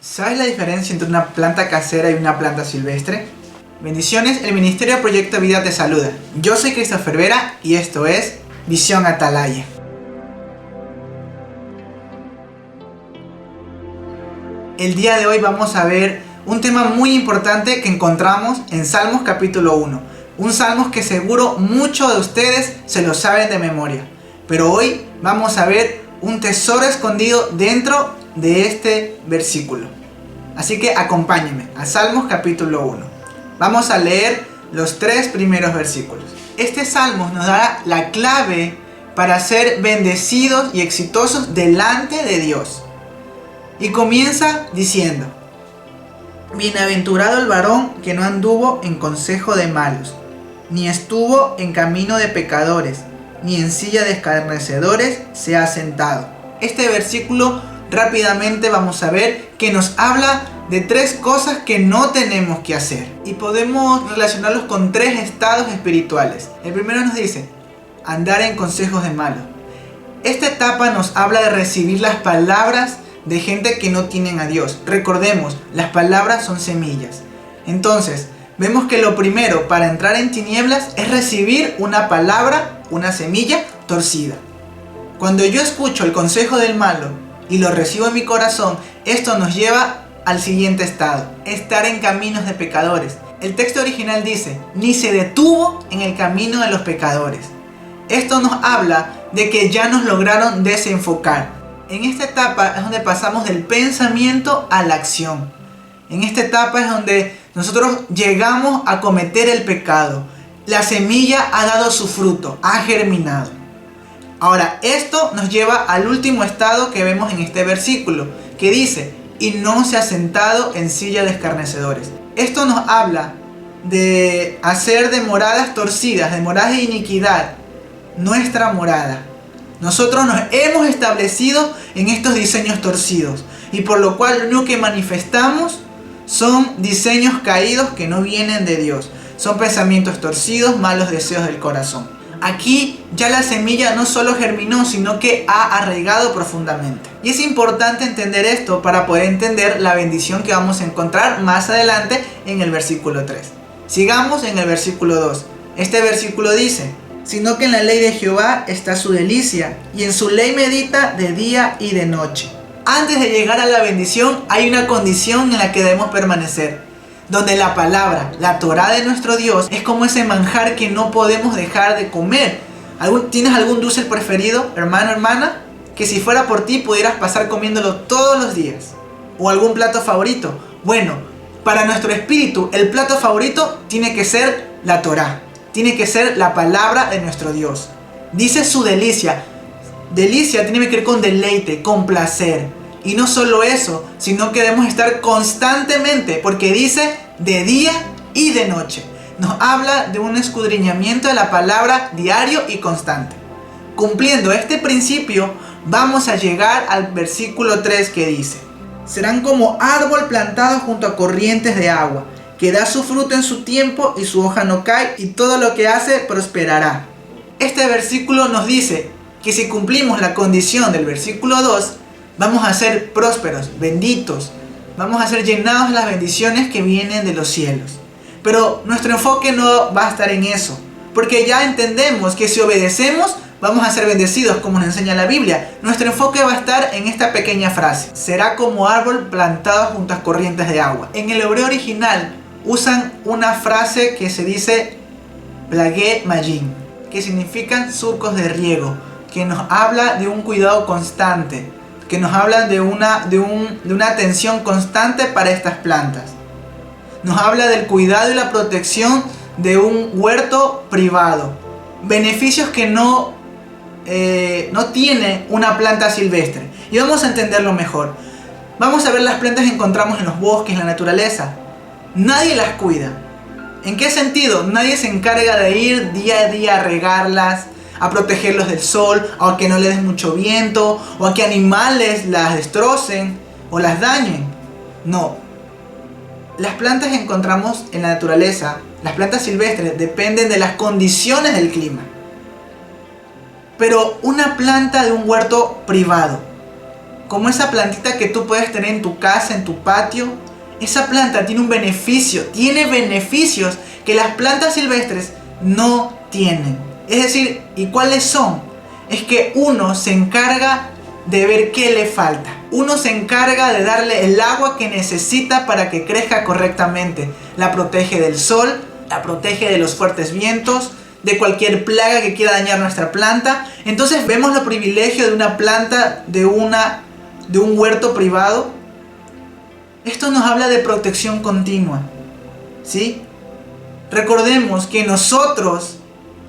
¿Sabes la diferencia entre una planta casera y una planta silvestre? Bendiciones, el Ministerio Proyecto Vida te saluda. Yo soy Christopher Vera y esto es Visión Atalaya. El día de hoy vamos a ver un tema muy importante que encontramos en Salmos capítulo 1. Un Salmos que seguro muchos de ustedes se lo saben de memoria. Pero hoy vamos a ver un tesoro escondido dentro de este versículo. Así que acompáñenme a Salmos capítulo 1. Vamos a leer los 3 primeros versículos. Este Salmos nos da la clave para ser bendecidos y exitosos delante de Dios. Y comienza diciendo: Bienaventurado el varón que no anduvo en consejo de malos, ni estuvo en camino de pecadores, ni en silla de escarnecedores se ha sentado. Este versículo rápidamente vamos a ver que nos habla de 3 cosas que no tenemos que hacer. Y podemos relacionarlos con 3 estados espirituales. El primero nos dice: andar en consejos de malos. Esta etapa nos habla de recibir las palabras de gente que no tienen a Dios. Recordemos, las palabras son semillas. Entonces, vemos que lo primero para entrar en tinieblas es recibir una palabra, una semilla torcida. Cuando yo escucho el consejo del malo y lo recibo en mi corazón, esto nos lleva al siguiente estado: estar en caminos de pecadores. El texto original dice: ni se detuvo en el camino de los pecadores. Esto nos habla de que ya nos lograron desenfocar. En esta etapa es donde pasamos del pensamiento a la acción. En esta etapa es donde nosotros llegamos a cometer el pecado. La semilla ha dado su fruto, ha germinado. Ahora, esto nos lleva al último estado que vemos en este versículo, que dice: y no se ha sentado en silla de escarnecedores. Esto nos habla de hacer de moradas torcidas, de moradas de iniquidad, nuestra morada. Nosotros nos hemos establecido en estos diseños torcidos, y por lo cual lo único que manifestamos son diseños caídos que no vienen de Dios. Son pensamientos torcidos, malos deseos del corazón. Aquí ya la semilla no solo germinó, sino que ha arraigado profundamente. Y es importante entender esto para poder entender la bendición que vamos a encontrar más adelante en el versículo 3. Sigamos en el versículo 2. Este versículo dice: sino que en la ley de Jehová está su delicia, y en su ley medita de día y de noche. Antes de llegar a la bendición hay una condición en la que debemos permanecer, donde la palabra, la Torá de nuestro Dios, es como ese manjar que no podemos dejar de comer. ¿Tienes algún dulce preferido, hermano, hermana? Que si fuera por ti pudieras pasar comiéndolo todos los días. ¿O algún plato favorito? Bueno, para nuestro espíritu el plato favorito tiene que ser la Torá. Tiene que ser la palabra de nuestro Dios. Dice su delicia. Delicia tiene que ver con deleite, con placer. Y no solo eso, sino que debemos estar constantemente, porque dice de día y de noche. Nos habla de un escudriñamiento de la palabra diario y constante. Cumpliendo este principio, vamos a llegar al versículo 3 que dice: serán como árbol plantado junto a corrientes de agua, que da su fruto en su tiempo y su hoja no cae, y todo lo que hace prosperará. Este versículo nos dice que si cumplimos la condición del versículo 2, vamos a ser prósperos, benditos, vamos a ser llenados de las bendiciones que vienen de los cielos. Pero nuestro enfoque no va a estar en eso, porque ya entendemos que si obedecemos vamos a ser bendecidos, como nos enseña la Biblia. Nuestro enfoque va a estar en esta pequeña frase: será como árbol plantado junto a corrientes de agua. En el hebreo original usan una frase que se dice plagé mayim, que significan surcos de riego, que nos habla de un cuidado constante, que nos habla de una atención constante para estas plantas. Nos habla del cuidado y la protección de un huerto privado. Beneficios que no tiene una planta silvestre. Y vamos a entenderlo mejor. Vamos a ver las plantas que encontramos en los bosques, en la naturaleza. Nadie las cuida. ¿En qué sentido? Nadie se encarga de ir día a día a regarlas, a protegerlos del sol, o a que no les dé mucho viento, o a que animales las destrocen o las dañen. No. Las plantas que encontramos en la naturaleza, las plantas silvestres, dependen de las condiciones del clima. Pero una planta de un huerto privado como esa plantita que tú puedes tener en tu casa, en tu patio. Esa planta tiene un beneficio, tiene beneficios que las plantas silvestres no tienen. Es decir, ¿y cuáles son? Es que uno se encarga de ver qué le falta. Uno se encarga de darle el agua que necesita para que crezca correctamente. La protege del sol, la protege de los fuertes vientos, de cualquier plaga que quiera dañar nuestra planta. Entonces vemos los privilegios de una planta, de un huerto privado. Esto nos habla de protección continua, ¿sí? Recordemos que nosotros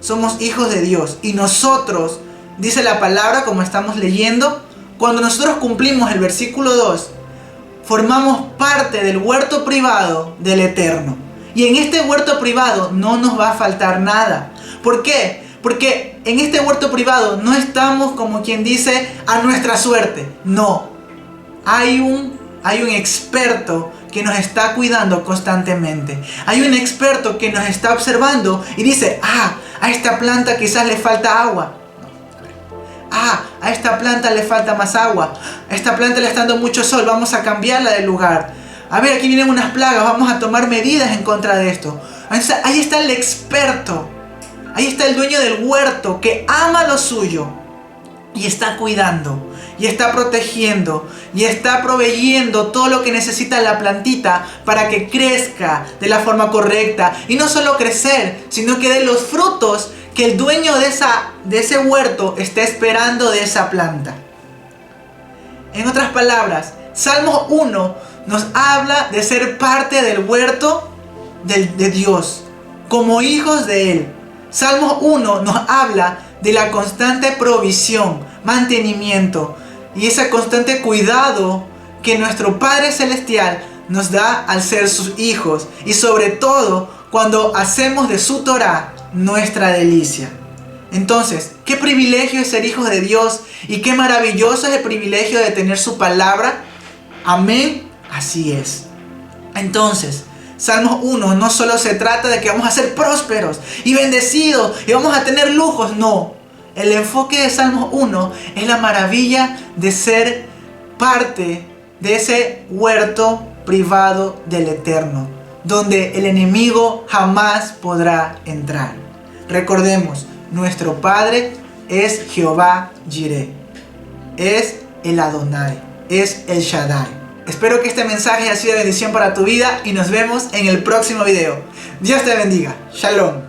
somos hijos de Dios y nosotros, dice la palabra como estamos leyendo, cuando nosotros cumplimos el versículo 2, formamos parte del huerto privado del Eterno. Y en este huerto privado no nos va a faltar nada. ¿Por qué? Porque en este huerto privado no estamos, como quien dice, a nuestra suerte. No. Hay un experto que nos está cuidando constantemente. Hay un experto que nos está observando y dice, a esta planta quizás le falta agua. A esta planta le falta más agua. A esta planta le está dando mucho sol, vamos a cambiarla de lugar. A ver, aquí vienen unas plagas, vamos a tomar medidas en contra de esto. Ahí está el experto. Ahí está el dueño del huerto que ama lo suyo y está cuidando, y está protegiendo, y está proveyendo todo lo que necesita la plantita para que crezca de la forma correcta. Y no solo crecer, sino que dé los frutos que el dueño de ese huerto está esperando de esa planta. En otras palabras, Salmo 1 nos habla de ser parte del huerto de Dios, como hijos de Él. Salmo 1 nos habla de la constante provisión, mantenimiento y ese constante cuidado que nuestro Padre Celestial nos da al ser sus hijos, y sobre todo cuando hacemos de su Torá nuestra delicia. Entonces, qué privilegio es ser hijos de Dios y qué maravilloso es el privilegio de tener su palabra. Amén, así es. Entonces, Salmos 1 no solo se trata de que vamos a ser prósperos y bendecidos y vamos a tener lujos, no. El enfoque de Salmos 1 es la maravilla de ser parte de ese huerto privado del Eterno, donde el enemigo jamás podrá entrar. Recordemos, nuestro Padre es Jehová Jireh, es el Adonai, es el Shaddai. Espero que este mensaje haya sido de bendición para tu vida y nos vemos en el próximo video. Dios te bendiga. Shalom.